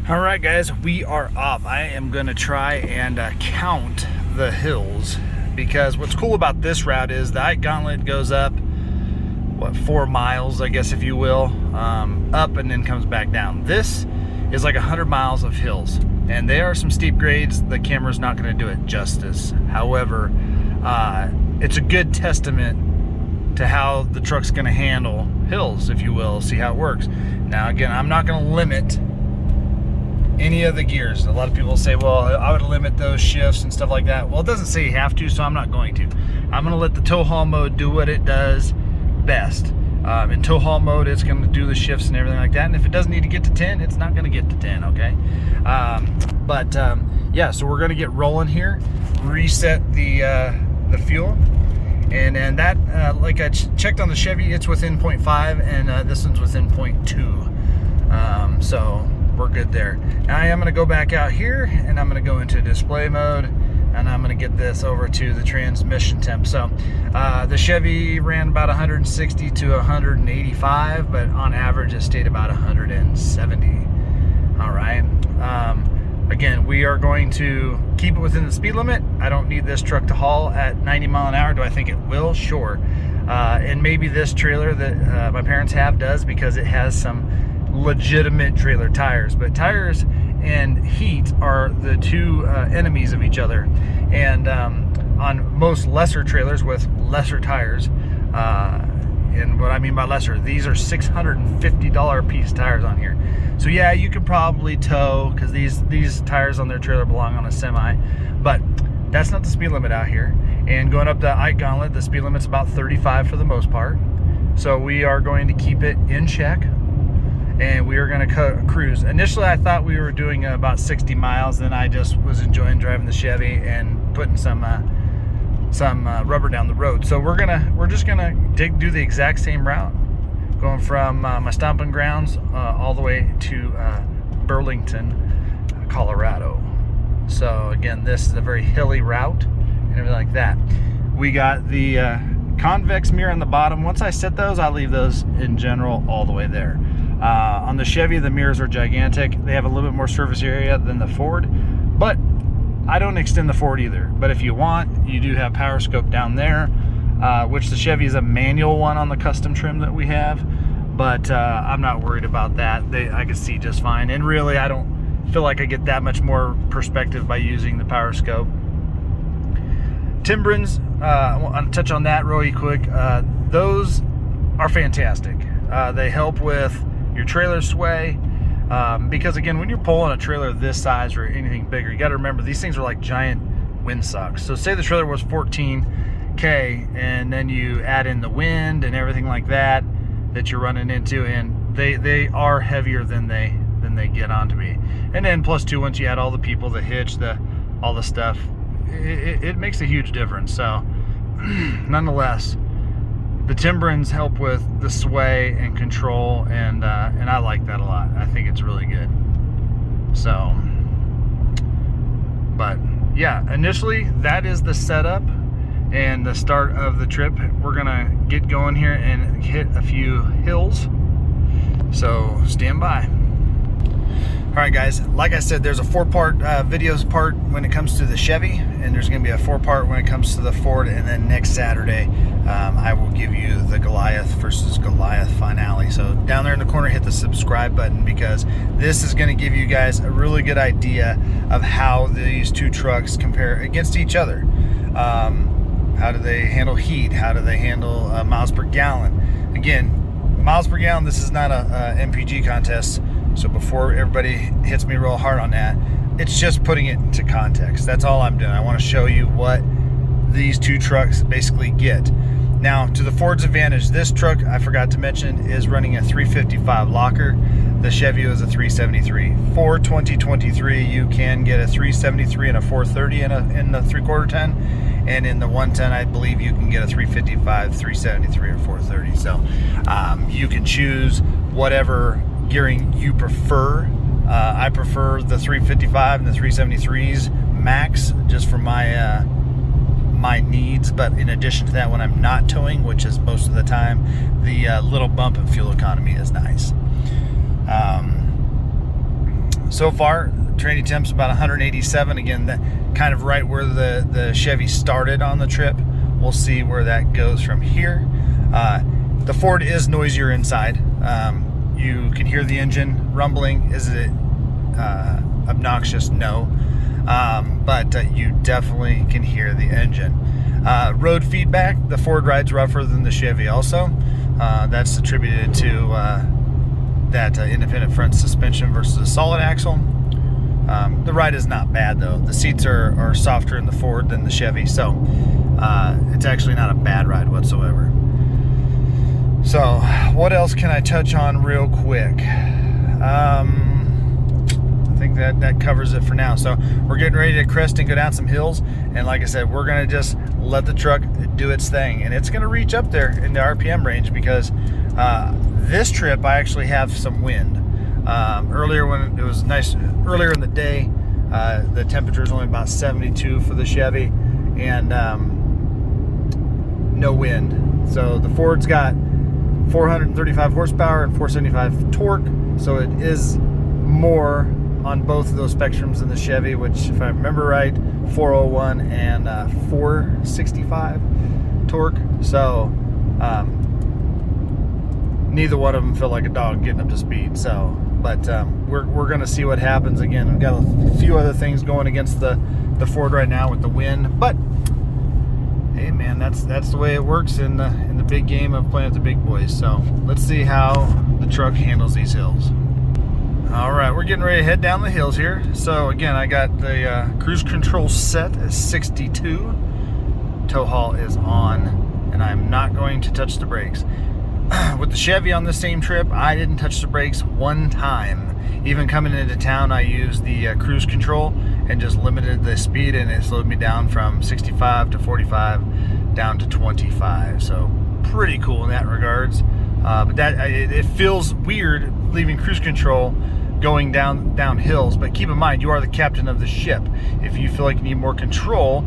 All right, guys, we are off. I am going to try and count the hills, because what's cool about this route is the Ike Gauntlet goes up, what, 4 miles, I guess, if you will, up and then comes back down. This is like 100 miles of hills, and there are some steep grades. The camera's not going to do it justice. However, it's a good testament to how the truck's going to handle hills, if you will, see how it works. Now, again, I'm not going to limit any of the gears. A lot of people say, well, I would limit those shifts and stuff like that. Well, it doesn't say you have to, so I'm not going to. I'm going to let the tow haul mode do what it does best. In tow haul mode, it's going to do the shifts and everything like that. And if it doesn't need to get to 10, it's not going to get to 10, okay? Yeah, so we're going to get rolling here, reset the fuel. And that, like I checked on the Chevy, it's within 0.5, and this one's within 0.2. So we're good there. Now I am going to go back out here, and I'm going to go into display mode, and I'm going to get this over to the transmission temp. So the Chevy ran about 160 to 185, but on average it stayed about 170. All right. Again, we are going to keep it within the speed limit. I don't need this truck to haul at 90 mile an hour. Do I think it will? Sure. And maybe this trailer that my parents have does, because it has some legitimate trailer tires. But tires and heat are the two enemies of each other. And on most lesser trailers with lesser tires, and what I mean by lesser, these are $650 piece tires on here. So yeah, you could probably tow, because these tires on their trailer belong on a semi, but that's not the speed limit out here. And going up the Ike Gauntlet, the speed limit's about 35 for the most part. So we are going to keep it in check, and we are going to cruise. Initially, I thought we were doing about 60 miles. Then I just was enjoying driving the Chevy and putting some rubber down the road. So we're just gonna do the exact same route, going from my stomping grounds all the way to Burlington, Colorado. So again, this is a very hilly route and everything like that. We got the convex mirror on the bottom. Once I set those, I'll leave those in general all the way there. On the Chevy, the mirrors are gigantic. They have a little bit more surface area than the Ford, but I don't extend the Ford either. But if you want, you do have power scope down there, which the Chevy is a manual one on the custom trim that we have. But I'm not worried about that. I can see just fine. And really, I don't feel like I get that much more perspective by using the power scope. Timbrins, I want to touch on that really quick. Those are fantastic. They help with your trailer sway. Because again, when you're pulling a trailer this size or anything bigger, you got to remember these things are like giant windsocks. So say the trailer was 14K, and then you add in the wind and everything like that you're running into, and they are heavier than they get on to be. And then plus two, once you add all the people, the hitch, all the stuff, it makes a huge difference. So nonetheless, the Timbrins help with the sway and control, and I like that a lot. I think it's really good. So, but yeah, initially that is the setup and the start of the trip. We're gonna get going here and hit a few hills. So stand by. All right, guys, like I said, there's a 4-part videos part when it comes to the Chevy, and there's going to be a 4-part when it comes to the Ford, and then next Saturday I will give you the Goliath versus Goliath finale. So down there in the corner, hit the subscribe button, because this is going to give you guys a really good idea of how these two trucks compare against each other. How do they handle heat? How do they handle miles per gallon? Again, miles per gallon, this is not a MPG contest. So before everybody hits me real hard on that, it's just putting it into context. That's all I'm doing. I want to show you what these two trucks basically get. Now, to the Ford's advantage, this truck, I forgot to mention, is running a 355 locker. The Chevy is a 373. For 2023, you can get a 373 and a 430 in the 3/4 ton. And in the 110, I believe you can get a 355, 373, or 430. So you can choose whatever gearing you prefer. I prefer the 355 and the 373s max, just for my my needs. But in addition to that, when I'm not towing, which is most of the time, the little bump in fuel economy is nice. So far, training temp's about 187. Again, that kind of right where the Chevy started on the trip. We'll see where that goes from here. The Ford is noisier inside. You can hear the engine rumbling. Is it obnoxious? No. But you definitely can hear the engine. Road feedback, the Ford rides rougher than the Chevy also. That's attributed to that independent front suspension versus a solid axle. The ride is not bad though. The seats are softer in the Ford than the Chevy, so it's actually not a bad ride whatsoever. So what else can I touch on real quick? I think that covers it for now. So we're getting ready to crest and go down some hills, and like I said, we're gonna just let the truck do its thing, and it's gonna reach up there in the RPM range because this trip I actually have some wind. Earlier when it was nice, earlier in the day, the temperature is only about 72 for the Chevy, and no wind. So the Ford's got 435 horsepower and 475 torque, so it is more on both of those spectrums than the Chevy, which, if I remember right, 401 and 465 torque. So neither one of them feel like a dog getting up to speed. So, but we're gonna see what happens. Again, I've got a few other things going against the Ford right now with the wind, but hey man, that's the way it works in the big game of playing with the big boys. So let's see how the truck handles these hills. All right, we're getting ready to head down the hills here. So again, I got the cruise control set at 62. Tow haul is on, and I'm not going to touch the brakes. With the Chevy on the same trip, I didn't touch the brakes one time. Even coming into town, I used the cruise control and just limited the speed, and it slowed me down from 65 to 45 down to 25. So pretty cool in that regards. But it feels weird leaving cruise control going down hills, but keep in mind, you are the captain of the ship. If you feel like you need more control,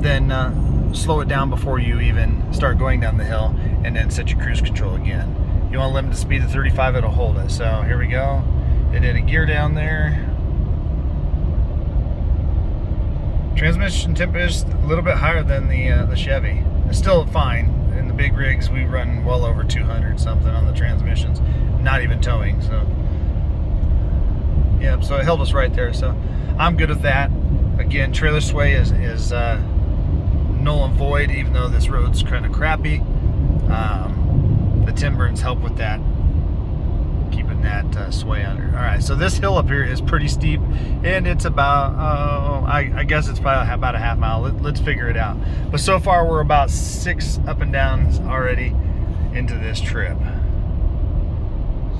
then slow it down before you even start going down the hill, and then set your cruise control again. You want to limit the speed to 35, it'll hold it. So here we go. It did a gear down there. Transmission temp is a little bit higher than the Chevy. It's still fine. In the big rigs, we run well over 200 something on the transmissions, not even towing. So yeah, so it held us right there. So I'm good with that. Again, trailer sway is null and void, even though this road's kind of crappy. The Timberns help with that, keeping that sway under. All right, so this hill up here is pretty steep, and it's about, I guess it's probably about a half mile. Let's figure it out. But so far, we're about 6 up and downs already into this trip.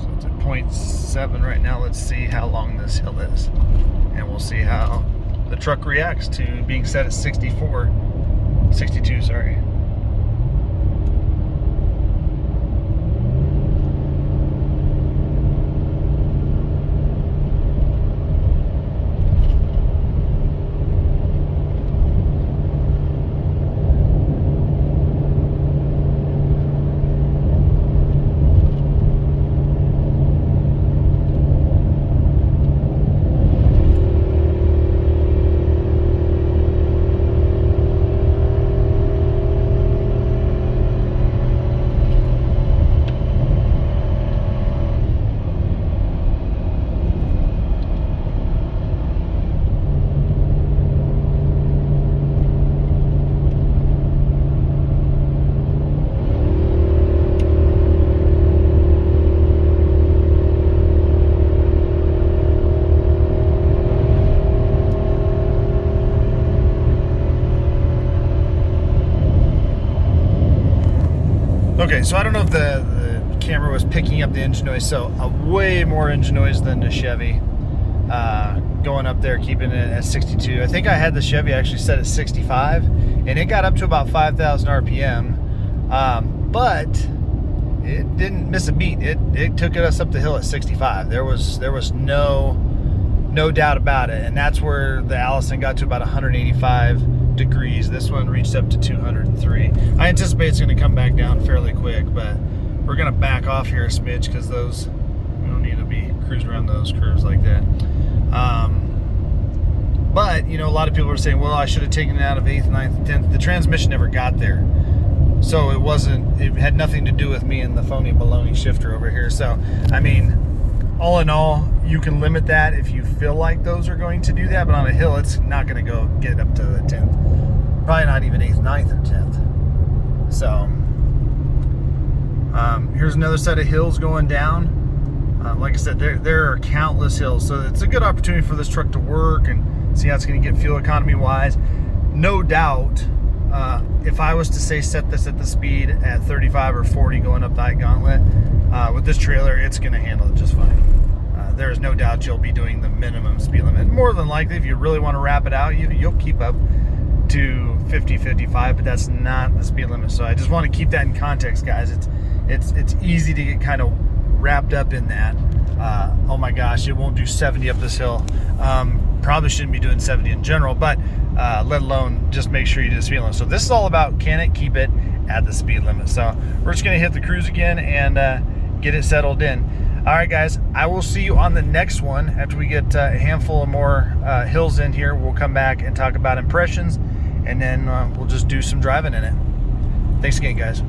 So it's at 0.7 right now. Let's see how long this hill is, and we'll see how the truck reacts to being set at 62, sorry. Okay, so I don't know if the camera was picking up the engine noise, so way more engine noise than the Chevy. Going up there, keeping it at 62. I think I had the Chevy actually set at 65, and it got up to about 5,000 RPM, but it didn't miss a beat. It took us up the hill at 65. There was no doubt about it, and that's where the Allison got to about 185 degrees. This one reached up to 203. I anticipate it's going to come back down fairly quick, but we're going to back off here a smidge because we don't need to be be cruising around those curves like that. But, you know, a lot of people are saying, well, I should have taken it out of 8th, 9th, 10th. The transmission never got there. So it had nothing to do with me and the phony baloney shifter over here. So, I mean, all in all, you can limit that if you feel like those are going to do that. But on a hill, it's not going to go get up to the 10th. Probably not even 8th, 9th, or 10th. So, here's another set of hills going down. Like I said, there are countless hills. So it's a good opportunity for this truck to work and see how it's going to get fuel economy wise. No doubt, if I was to say set this at the speed at 35 or 40 going up that gauntlet, with this trailer, it's going to handle it just fine. There is no doubt you'll be doing the minimum speed limit. More than likely, if you really want to wrap it out, you'll keep up to 50, 55, but that's not the speed limit. So I just want to keep that in context, guys. It's easy to get kind of wrapped up in that. Oh my gosh, it won't do 70 up this hill. Probably shouldn't be doing 70 in general, but let alone just make sure you do the speed limit. So this is all about, can it keep it at the speed limit? So we're just gonna hit the cruise again and get it settled in. All right, guys, I will see you on the next one. After we get a handful of more hills in here, we'll come back and talk about impressions, and then we'll just do some driving in it. Thanks again, guys.